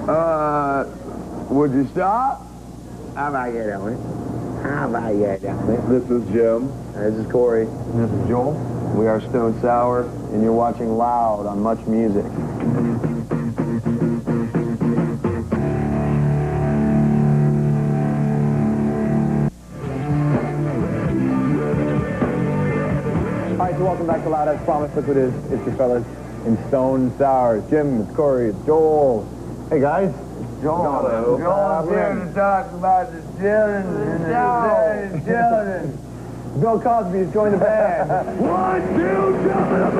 Would you stop? How about you, Dominic? How about you, Dominic? This is Jim. This is Corey. This is Joel. We are Stone Sour, and you're watching Loud on Much Music. All right, so welcome back to Loud. As promised, look what it is. It's your fellas in Stone Sour. It's Jim, it's Corey, it's Joel. Hey, guys. Joel's here to talk about the children and the children. Bill Cosby has joined the band. 1, 2, jump it up.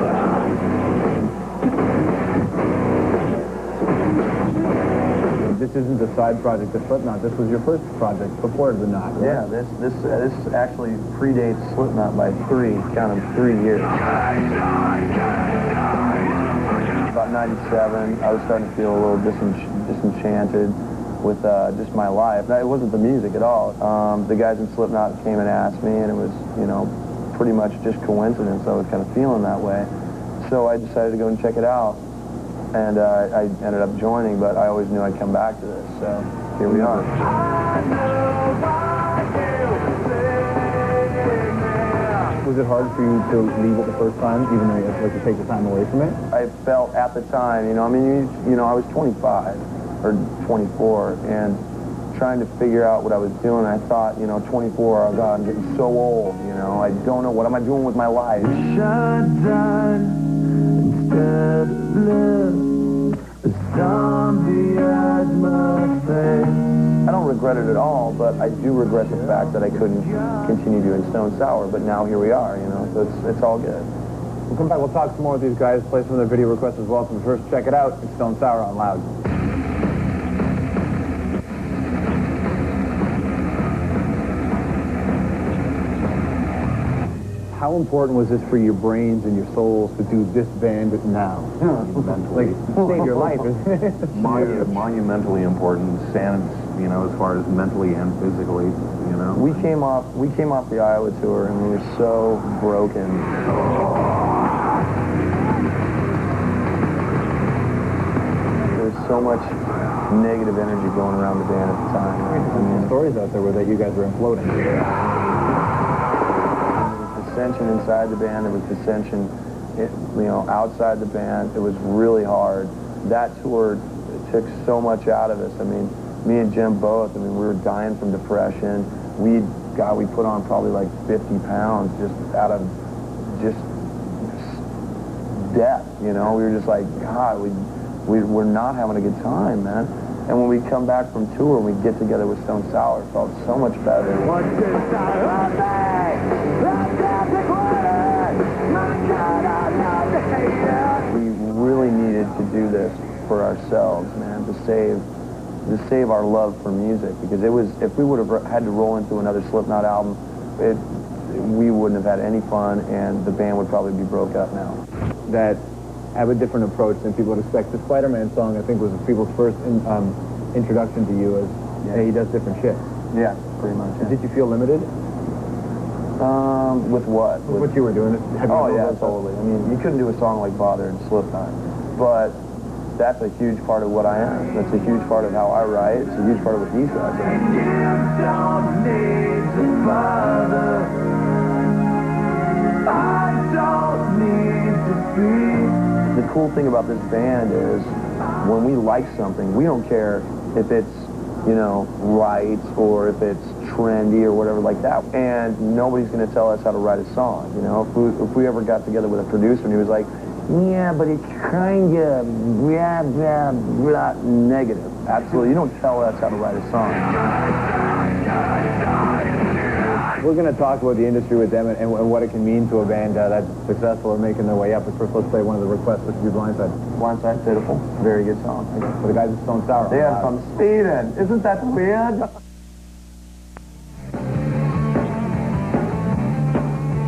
This isn't a side project of Slipknot. This was your first project before the Knot, right? Yeah, this actually predates Slipknot by 3 years. About 97, I was starting to feel a little disenchanted with just my life. It wasn't the music at all. The guys in Slipknot came and asked me, and it was, pretty much just coincidence. I was kind of feeling that way. So I decided to go and check it out. And I ended up joining, but I always knew I'd come back to this, so here we are. Was it hard for you to leave it the first time, even though you had to take the time away from it? I felt at the time, I was 25 or 24, and trying to figure out what I was doing. I thought, 24, oh God, I'm getting so old, I don't know, what am I doing with my life? I don't regret it at all, but I do regret the fact that I couldn't continue doing Stone Sour, but now here we are, so it's all good. We'll come back, we'll talk some more with these guys, play some of their video requests as well, so first check it out. It's Stone Sour on Loud. How important was this for your brains and your souls to do this band now? Like, save your life, isn't it? Monumentally important, as far as mentally and physically, We came off the Iowa tour, and we were so broken. There was so much negative energy going around the band at the time. There's stories out there that you guys were imploding. Dissension inside the band, there was dissension, outside the band. It was really hard. That tour took so much out of us. Me and Jim both, we were dying from depression. We put on probably like 50 pounds just out of death, We were just like, God, we're not having a good time, man. And when we come back from tour and we get together with Stone Sour, it felt so much better. We really needed to do this for ourselves, man, to save our love for music, because if we would have had to roll into another Slipknot album, we wouldn't have had any fun, and the band would probably be broke up now. That have a different approach than people would expect. The Spider-Man song, I think, was people's first introduction to you as, hey, he does different shit. Yeah, pretty much. Yeah. Did you feel limited? With what? With what you were doing? Totally. You couldn't do a song like Bother and Slipknot, but that's a huge part of what I am. That's a huge part of how I write. It's a huge part of what these guys are. The cool thing about this band is when we like something, we don't care if it's, right or if it's trendy or whatever like that. And nobody's going to tell us how to write a song. If we ever got together with a producer and he was like, yeah, but it's kind of blah, blah, blah, negative. Absolutely. You don't tell us how to write a song. We're going to talk about the industry with them and what it can mean to a band that's successful or making their way up. But first, let's play one of the requests, which would be Blindside. Blindside, pitiful. Very good song. For the guys at Stone Sour. Yeah, from Steven. Isn't that weird?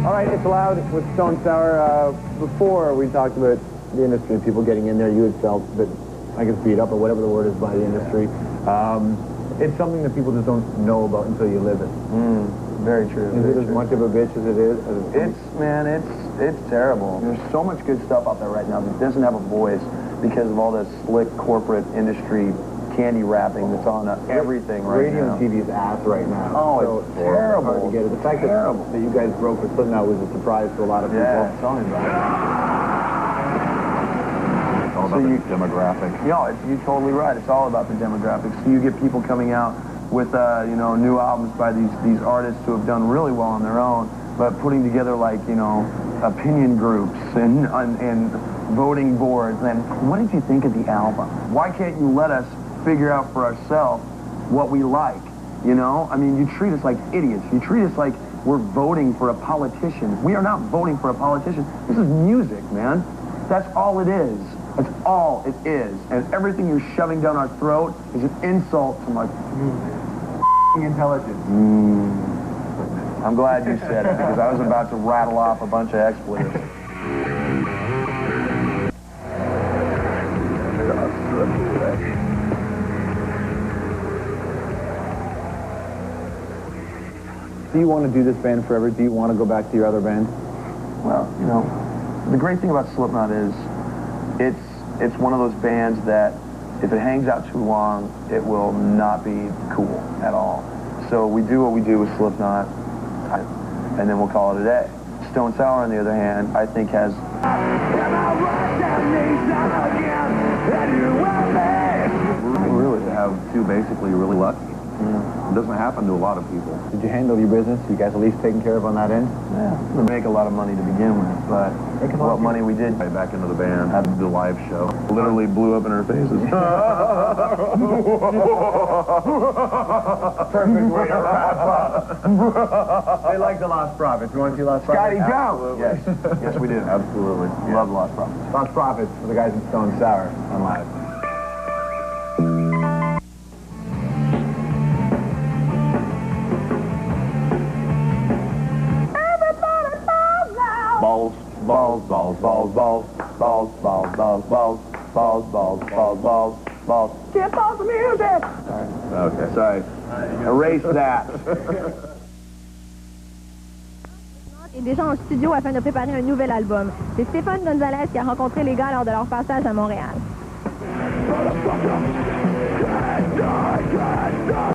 All right, it's Loud with Stone Sour. Before we talked about the industry, people getting in there, you had felt that, I guess, beat up or whatever the word is by the industry. It's something that people just don't know about until you live it. Very true. Is it as much of a bitch as it is? It's terrible. There's so much good stuff out there right now that doesn't have a voice because of all this slick corporate industry candy wrapping that's on everything right Radio now. and TV's ass right now. Oh, it's terrible. Hard to get it. The fact that you guys broke with Slipknot was a surprise to a lot of people. Yeah, tell me about it. It's all about the demographic. You're totally right. It's all about the demographics. So you get people coming out with new albums by these artists who have done really well on their own, but putting together opinion groups and voting boards. And what did you think of the album? Why can't you let us figure out for ourselves what we like? You treat us like idiots. You treat us like we're voting for a politician. We are not voting for a politician. This is music, man. That's all it is. That's all it is. And everything you're shoving down our throat is an insult to my intelligence. I'm glad you said it, because I was about to rattle off a bunch of expletives. Do you want to do this band forever? Do you want to go back to your other band? Well, the great thing about Slipknot is it's one of those bands that if it hangs out too long, it will not be cool at all. So we do what we do with Slipknot, and then we'll call it a day. Stone Sour, on the other hand, I think has... Really, to have two basically really lucky. It doesn't happen to a lot of people. Did you handle your business? You guys at least taken care of on that end? Yeah, we make a lot of money to begin with, but what money we did... Right back into the band, had the live show. Literally blew up in our faces. Perfect way to wrap up. They like the Lost Prophets. You want to see Lost Prophets? Scotty Jones! Yes, we do. Absolutely. Love Lost Prophets. Lost Prophets for the guys in Stone Sour on Live. Balls, balls, balls, balls, balls, balls, balls, balls, balls, balls, balls, balls, balls, balls. Get off the music! Okay. Sorry. Erase that. Est déjà en studio afin de préparer un nouvel album. C'est Stéphane Gonzalez qui a rencontré les gars lors de leur passage à Montréal.